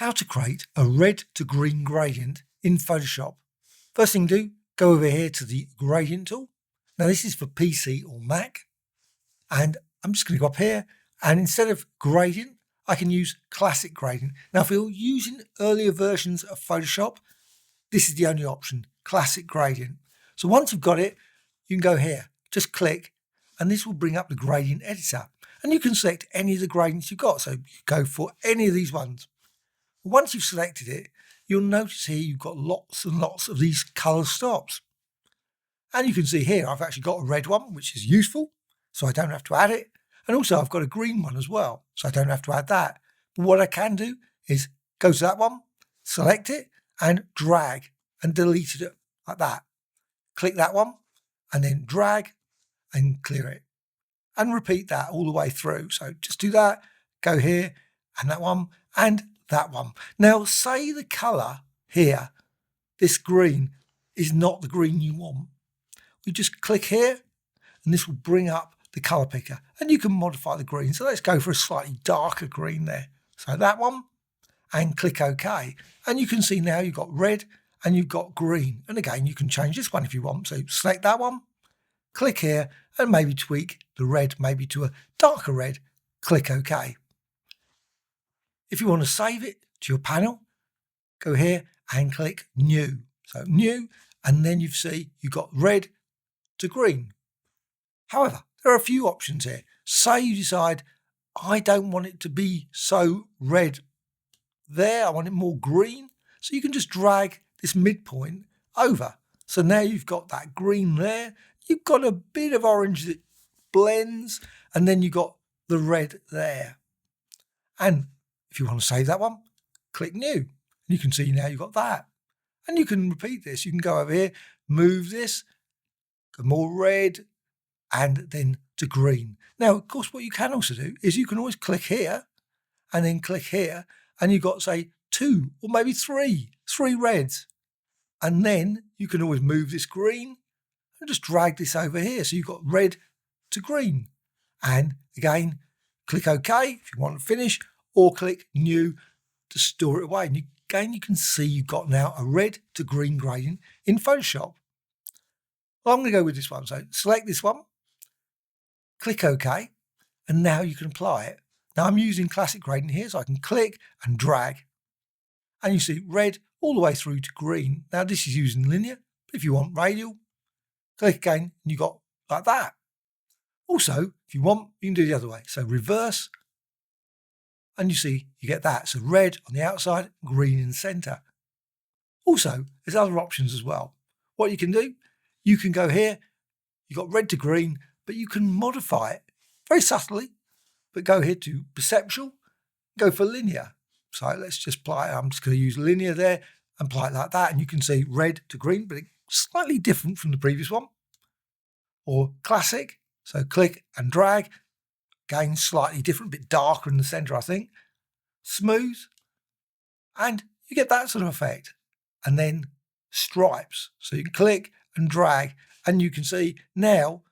How to create a red to green gradient in Photoshop. First thing to do, go over here to the gradient tool. Now this is for PC or Mac, and I'm just going to go up here, and instead of gradient, I can use classic gradient. Now if you're using earlier versions of Photoshop, this is the only option, classic gradient. So once you've got it, you can go here, just click, and this will bring up the gradient editor. And you can select any of the gradients you've got. So you go for any of these ones. Once you've selected it, you'll notice here you've got lots and lots of these colour stops. And you can see here I've actually got a red one, which is useful, so I don't have to add it. And also I've got a green one as well, so I don't have to add that. But what I can do is go to that one, select it, and drag and delete it like that. Click that one, and then drag and clear it. And repeat that all the way through. So just do that, go here, and that one, and that one. Now say the colour here, this green, is not the green you want. We just click here and this will bring up the colour picker and you can modify the green. So let's go for a slightly darker green there. So that one, and click OK. And you can see now you've got red and you've got green. And again, you can change this one if you want. So select that one, click here and maybe tweak the red maybe to a darker red, click OK. If you want to save it to your panel, go here and click New. So New, and then you see you've got red to green. However, there are a few options here. Say you decide, I don't want it to be so red there, I want it more green. So you can just drag this midpoint over. So now you've got that green there, you've got a bit of orange that blends, and then you've got the red there. And if you want to save that one, click New. And you can see now you've got that. And you can repeat this. You can go over here, move this, go more red, and then to green. Now, of course, what you can also do is you can always click here and then click here, and you've got, say, 2 or maybe 3 reds. And then you can always move this green and just drag this over here. So you've got red to green. And again, click OK if you want to finish, or click New to store it away. And again, you can see you've got now a red to green gradient in Photoshop. Well, I'm going to go with this one. So select this one, click OK, and now you can apply it. Now I'm using classic gradient here, so I can click and drag. And you see red all the way through to green. Now this is using linear, but if you want radial, click again, and you've got like that. Also, if you want, you can do the other way. So reverse, and you see you get that. So red on the outside, green in the centre. Also, there's other options as well. What you can do, you can go here, you've got red to green, but you can modify it very subtly, but go here to perceptual, go for linear. So let's just apply it. I'm just going to use linear there and apply it like that. And you can see red to green, but it's slightly different from the previous one. Or classic, so click and drag. Again, slightly different, a bit darker in the centre, I think. Smooth, and you get that sort of effect. And then stripes, so you can click and drag, and you can see now,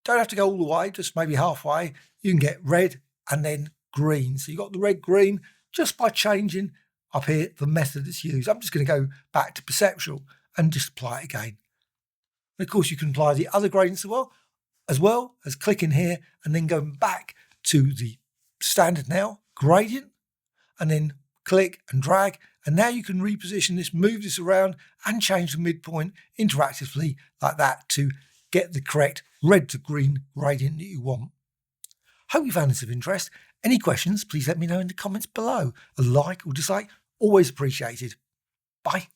don't have to go all the way, just maybe halfway, you can get red and then green. So you've got the red, green, just by changing up here the method that's used. I'm just going to go back to perceptual and just apply it again. And of course, you can apply the other gradients as well as clicking here and then going back to the standard now, gradient, and then click and drag. And now you can reposition this, move this around and change the midpoint interactively like that to get the correct red to green gradient that you want. Hope you found this of interest. Any questions, please let me know in the comments below. A like or dislike, always appreciated. Bye.